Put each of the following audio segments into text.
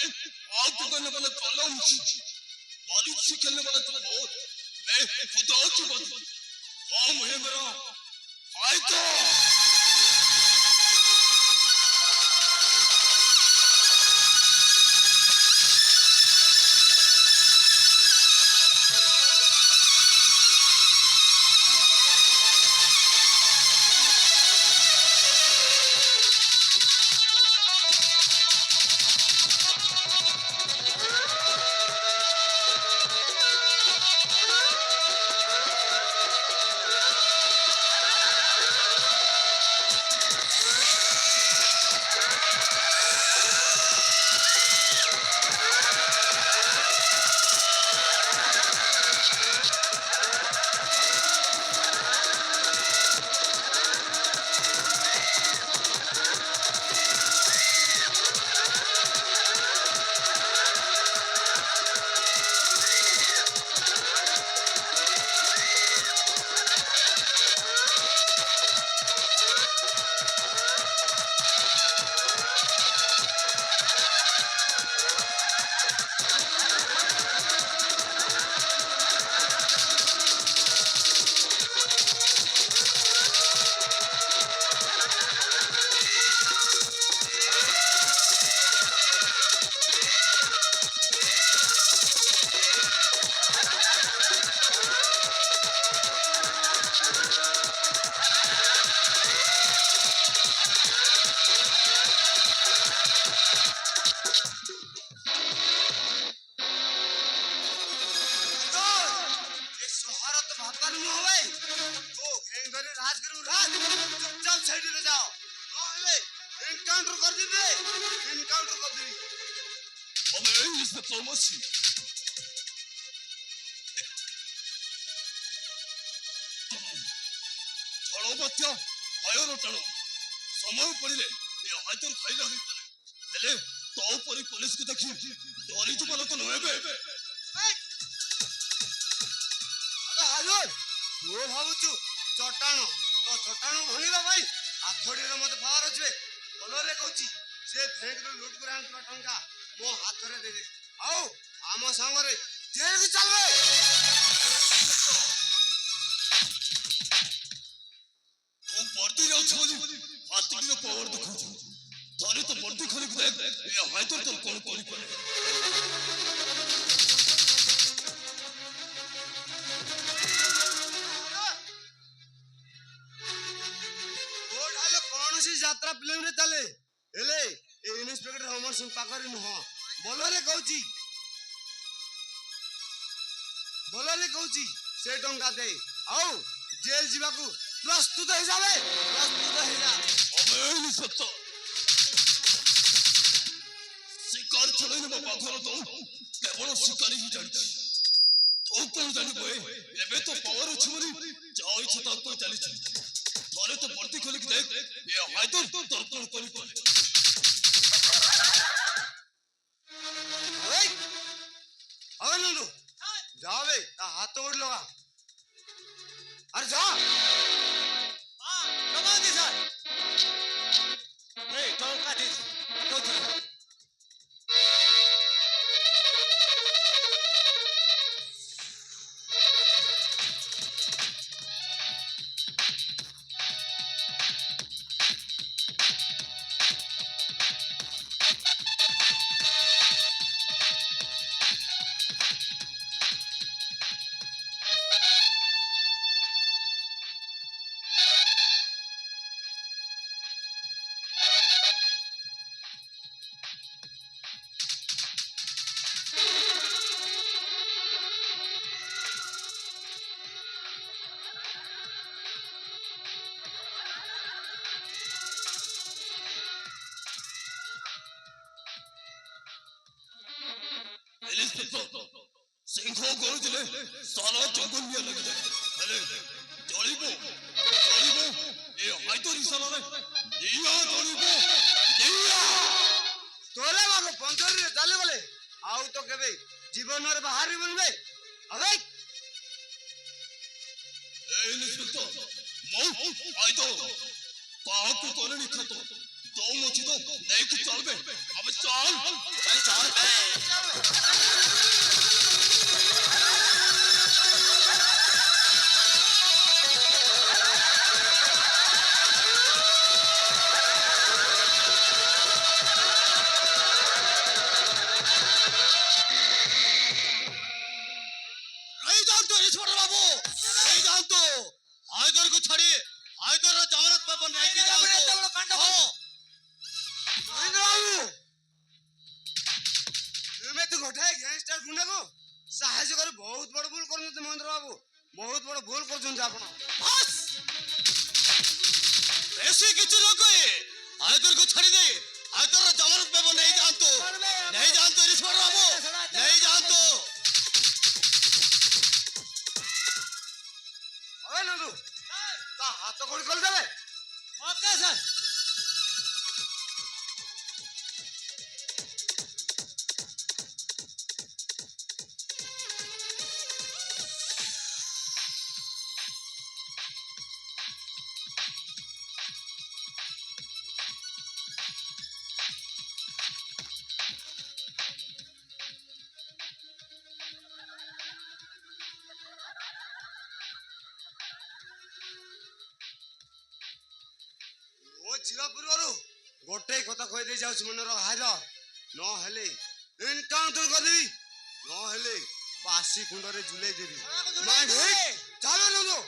फालतू करने वाला कलम बारूद से खेलने वाला तो हो मैं खुदा की बात कौन है मेरा फायदा समय पड़े हाथर खाइला हेले तो परी पुलिस को देखी डरी तो लोक नुहे हाजुर तू भावुचु चटाणु तो चटाणु भंगिबा भाई हाथड़ी रे मते पावर अछि बोलो रे कहूची से बैंक रे लूट कर आनतबा टंका मो हाथ रे दे दे आओ आम संग रे जेल के चलबे तू वर्दी रे छोजी हाथड़ी रे पावर देखौ थारे तो वर्दी खरी देख ए हाथर तो कोन कोन पर यात्रा फिल्म रे चले एले ए इंस्पेक्टर हमर सिंह पाकरी न हो बोलो रे कहूची से टंका दे आओ जेल जीवा को प्रस्तुत हो जावे प्रस्तुत हो जा अबे सत्ता शिकार छले न पाखर तो केवल शिकारी ही जानि तो कोन जानि बे एबे तो पावर अछि मरी जाओ इच्छा तो चली छी थारे तो वर्दी खोली देख ये हाइदर तो तर्पण करी पर ओए अगनंदु जाओ बे ता हाथ तोड़ लगा अरे जा हां लगा दे सर ए टंका दे तो चल सिंहो गोल जिले साला जंगल में लग जाए हेले जोड़ीबो ये हाइतो रिसाला रे दिया जोड़ीबो दिया तोरे बाबू पंचर रे चले बोले आउ तो केबे जीवन रे बाहर बनबे अबे ए इंस्पेक्टर मो हाइतो काहा को कोने निखतो तो मोची तो नहीं कि चलबे अबे চল চল এই যান তো রিসোর্ট বাবু এই যান তো হায়দারকে ছাড়িয়ে হায়দারের জামানত পেপার নাই কি যাও তো মহেন্দ্র বাবু তুমি তো গোটাଏ গ্ୟାଙ୍ଗଷ୍ଟର ଗୁଣ୍ଡାକୁ ସାହାଯ୍ୟ କରି ବହୁତ ବଡ଼ ଭୁଲ କରୁଛନ୍ତି ମହେନ୍ଦ୍ର ବାବୁ ବହୁତ ବଡ଼ ଭୁଲ କରୁଛନ୍ତି ଆପଣ बस ऐसे किसी लोग को हायदर को छड़ी दे हायदर जमानत पे वो नहीं जानतो ईश्वर बाबू नहीं जानतो अरे नंदू ता हाथ कोड़ी खोल देवे ओके सर ओ चिरा पूर्वरु गोटे कथा कहि दे जाउछ मनर हाइद न हेले एनकाउंटर कर देबी न हेले पासी कुंडरे झुले देबी माइंड हिट चलो नंदू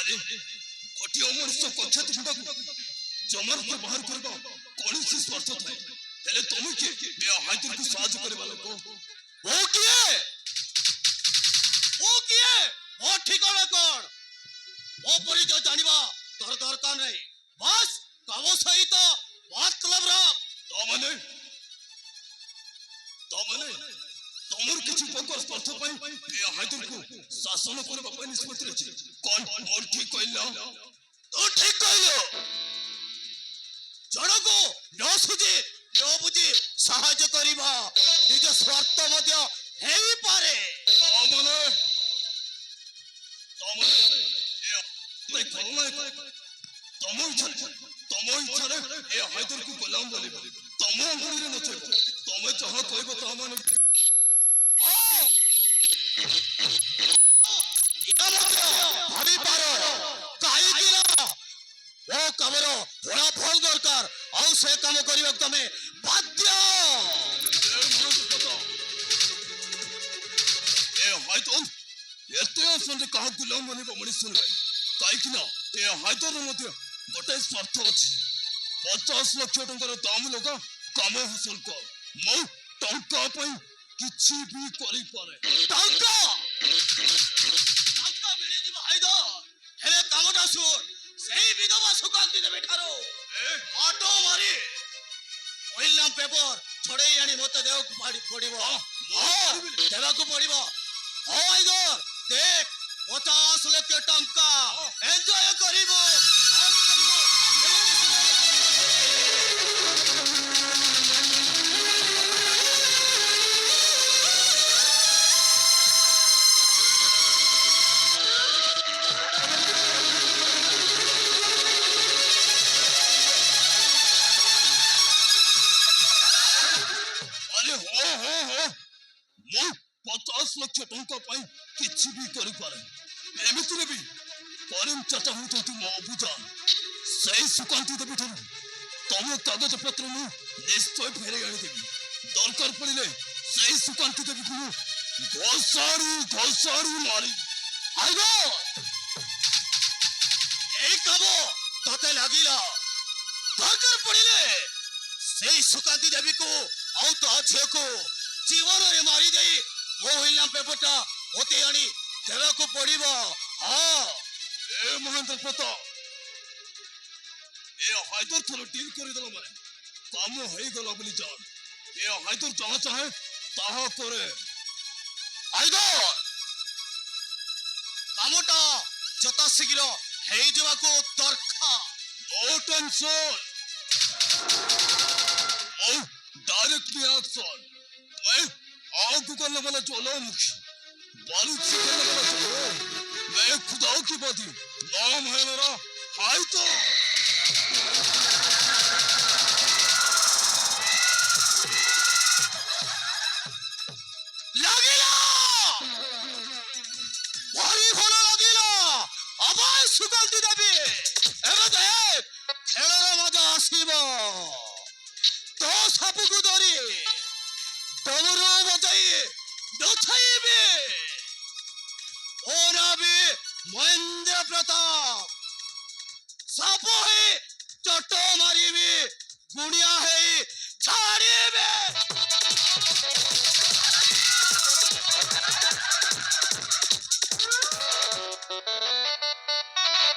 अरे गोटी मनुष्य कक्षा तुंडा जमानत बाहर करबा कोनसी स्वार्थ थाए हेले तुम के ए हायदर को साहाय्य करबा लोग वो किए वो ठिकाना कोन वो परिचय जानिबा तोर दरकार नहीं बस कावो सहित मतलब रख तो माने तमर किछि पकर स्वार्थ पई ए हायदर को शासन करबा पई निष्पत्ति रछि कोन मोर ठीक कइलो तो ठीक कइलो जणको न सुझे न बुझे साहाय्य करिबा निज स्वार्थ मध्य हेई पारे ए कोन तमो इच्छा ए हायदर को गुलाम बोले तमो अंगुरी न चढ़ तमे जहां कहबो ता माने भाभी पारो काई दिना वो कमर थोड़ा फल दरकार और से काम करियो तमे बाध्य ए हायदर एते असंदे कहा गुलाम बने बमणी सुन काई किना ए हायदर मध्य गोटे स्वार्थ अछि 50 लाख टंकार दाम लगा काम हासिल कर मो टंका पई किछि भी करि पारे टंका मिली जी हायदर हेले कामटा सुन सही विधवा सुकांती देबे ठारो ऑटो मारी ओइला पेपर छोड़े आनी मते देव पड़िबो देवा को पड़िबो ओ हायदर देख 50 लाख टंका एन्जॉय करिबो अरे हो मो 50 लाख टंका पाई किछि भी करि पारे एमितिरे भी परिम चाचा होतु मो बुझा सही सुकांती देबे ठार तम कागज पत्र मु निश्चय फेरे आनी देबी दरकार पड़िले सही सुकांती देबी को घोसाड़ी मारी आइगो এই কাবো তোতে লাগিলা দরকার পড়িলে সেই সুকান্তি দেবী को ଆଉ ତା ଝିଅକୁ ଜୀବନରେ ମାରି ଦେଇ ମୋ ଇଲାମ ପେପରଟା ମୋତେ ଆଣି ଦେବାକୁ ପଡିବ ହଁ ଏ ମହେନ୍ଦ୍ର ପ୍ରତାପ ଏ ହାଇଦର ଥର ଡିଲ୍ କରିଦେଲ ମାନେ କାମ ହେଇଗଲା ବୋଲି ଜାଣ ଏ ହାଇଦର ଯାହା ଚାହେଁ ତାହା କରେ ହାଇଦର କାମଟା ଯଥା ଶୀଘ୍ର ହେଇଯିବାକୁ ଦରକାର नो टेंशन डायरेक्ट रिएक्शन। मैं आग को करने वाला ज्वालामुखी, बारूद से करने वाला जवान। मैं खुदाओं की बाती, नाम है मेरा हाइतो। লাগিলা ভারী ভালো লাগিলা আবার সুগন্ধি দেবী এবে দেখ খেলার মজা আসিব তো সাপুকু ধরি ডমরু বজাই নথাইবে ও নাবি মহেন্দ্র প্রতাপ সাপ হে চট মারিবি গুণিয়া হে